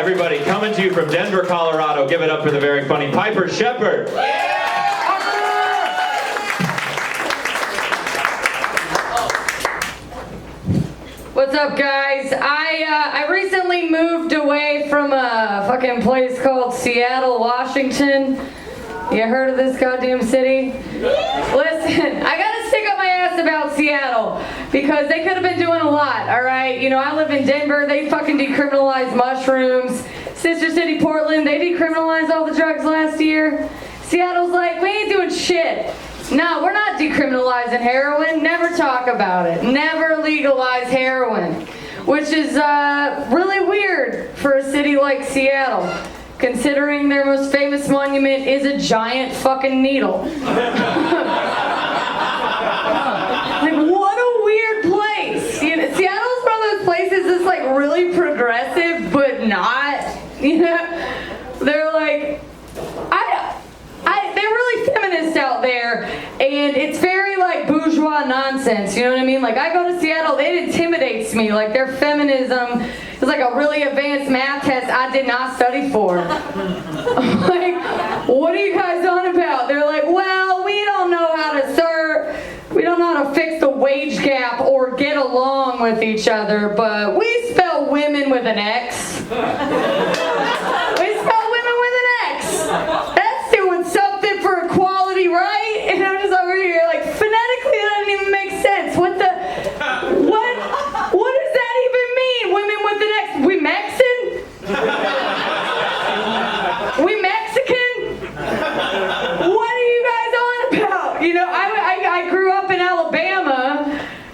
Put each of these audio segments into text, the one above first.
Everybody coming to you from Denver, Colorado. Give it up for the very funny Piper Shepherd. What's up, guys? I recently moved away from a fucking place called Seattle, Washington. You heard of this goddamn city? Listen, I gotta stick up my ass about Seattle because they could have been doing a lot, alright? You know, I live in Denver, they fucking decriminalized mushrooms. Sister City, Portland, they decriminalized all the drugs last year. Seattle's like, we ain't doing shit. No, we're not decriminalizing heroin. Never talk about it. Never legalize heroin. Which is really weird for a city like Seattle, considering their most famous monument is a giant fucking needle. Like, what a weird place. You know, Seattle's one of those places that's like really progressive, but not. You know, they're like, they're really feminist out there, and it's very like bourgeois nonsense, you know what I mean? Like, I go to Seattle, it intimidates me, like their feminism is like a really advanced math test I did not study for. I'm like, what are you guys on about? They're like, well, we don't know how to fix the wage gap or get along with each other, but we spell women with an X. We spell women with an X. That's doing something for equality, right? And I'm just over here like, phonetically that doesn't even make sense. What does that even mean? Women with an X. We Mexican? We Mexican? What are you guys on about? You know, I grew up in Alabama,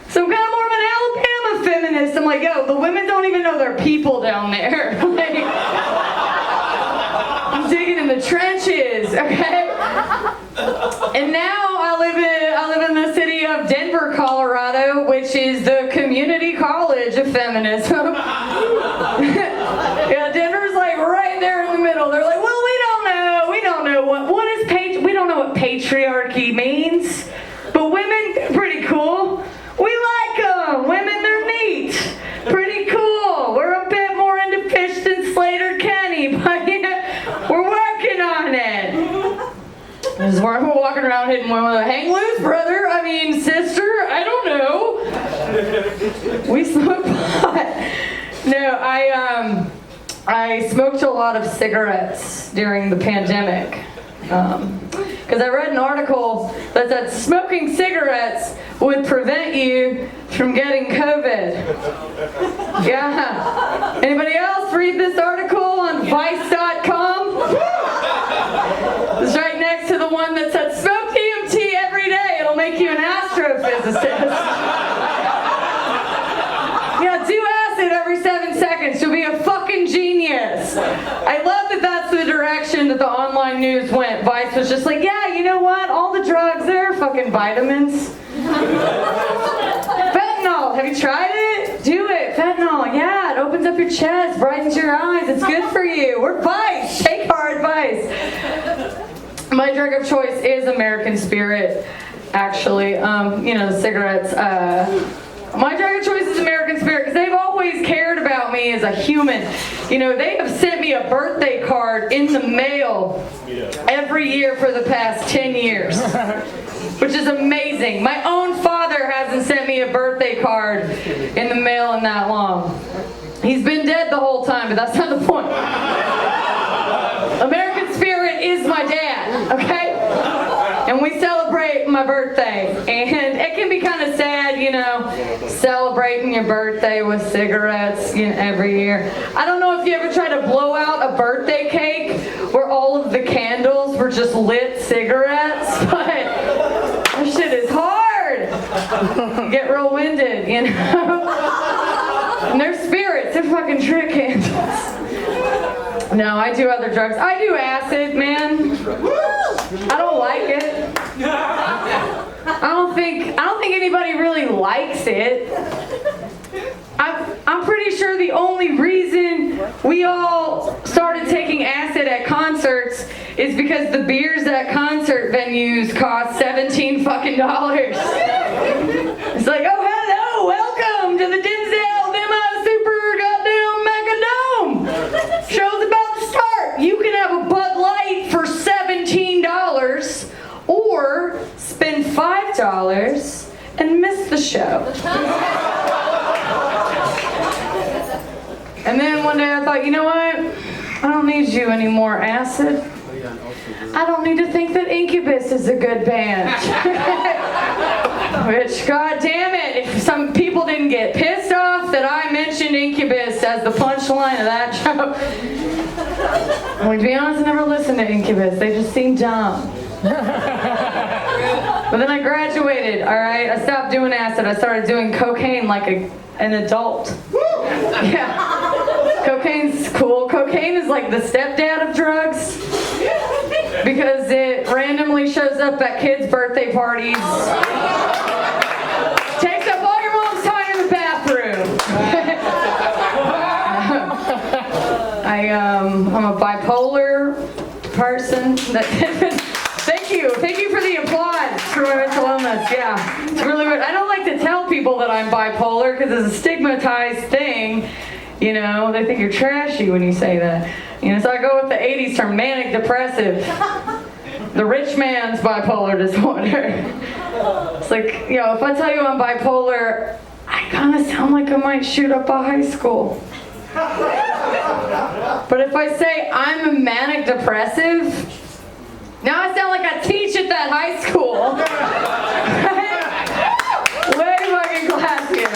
so I'm kind of more of an Alabama feminist. I'm like, yo, the women don't even know they're people down there. Like, I'm digging in the trenches, okay? And now I live in the city of Denver, Colorado, which is the community college of feminism. Yeah, Denver's like right there in the middle. They're like, well, we don't know we don't know what patriarchy means, but women, pretty cool. We like them. Women, they're neat. Pretty cool. We're a bit more into Fish than Slater Kenny, but yeah, we're working on it. This is where we're walking around hitting one with a hang loose, brother. I mean, sister, I don't know. We smoke pot. No, I smoked a lot of cigarettes during the pandemic. Because I read an article that said smoking cigarettes would prevent you from getting COVID. Yeah. Anybody else read this article on Vice.com? It's right next to the one that said smoke DMT every day. It'll make you an astrophysicist. Yeah, do acid every 7 seconds. You'll be a fucking genius. I love that that's the direction that the online news went. Vice was just like, yeah, you know what? All the drugs, they're fucking vitamins. Fentanyl, have you tried it? Do it. Fentanyl, yeah, it opens up your chest, brightens your eyes. It's good for you. We're Vice. Take our advice. My drug of choice is American Spirit, actually. You know, cigarettes. My drug of choice is American Spirit because they've always cared about me as a human. You know, they have sent me a birthday card in the mail every year for the past 10 years, which is amazing. My own father hasn't sent me a birthday card in the mail in that long. He's been dead the whole time, but that's not the point. American Spirit is my dad, okay? And we celebrate my birthday, and it can be kind of sad, you know, celebrating your birthday with cigarettes, you know, every year. I don't know if you ever tried to blow out a birthday cake where all of the candles were just lit cigarettes, but that shit is hard. You get real winded, you know? And they're spirits, they're fucking trick candles. No, I do other drugs. I do acid, man. I don't like it. I don't think anybody really likes it. I'm pretty sure the only reason we all started taking acid at concerts is because the beers at concert venues cost $17 fucking. It's like, oh hello, welcome to the Denzel Bima Super Goddamn Mega Dome. Show And then one day I thought, you know what? I don't need you anymore, Acid. I don't need to think that Incubus is a good band. Which, god damn it, if some people didn't get pissed off that I mentioned Incubus as the punchline of that joke. I'm like, to be honest, I never listened to Incubus. They just seem dumb. But then I graduated, all right? I stopped doing acid. I started doing cocaine like an adult. Yeah. Cocaine's cool. Cocaine is like the stepdad of drugs because it randomly shows up at kids' birthday parties. Takes up all your mom's time in the bathroom. I'm a bipolar person. Thank you for the applause for my mental illness. Yeah, it's really weird. I don't like to tell people that I'm bipolar because it's a stigmatized thing. You know, they think you're trashy when you say that. You know, so I go with the 80s term, manic depressive. The rich man's bipolar disorder. It's like, you know, if I tell you I'm bipolar, I kind of sound like I might shoot up a high school. But if I say I'm a manic depressive, now I sound like I teach at that high school. Way fucking classier.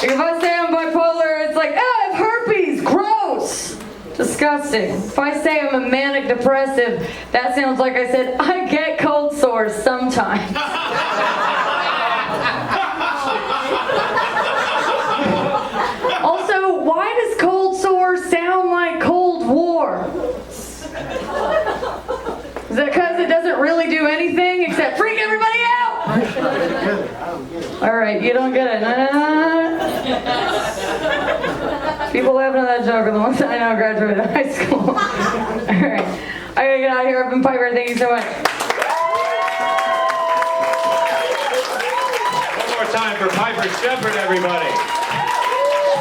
If I say I'm bipolar, it's like, oh, I have herpes, gross. Disgusting. If I say I'm a manic depressive, that sounds like I said, I get cold sores sometimes. Also, why does cold sore sound like Cold War? Is it because it doesn't really do anything except freak everybody out? All right, you don't get it. People laughing at that joke are the ones I know graduated high school. All right, I gotta get out of here. I've been Piper. Thank you so much. One more time for Piper Shepherd, everybody.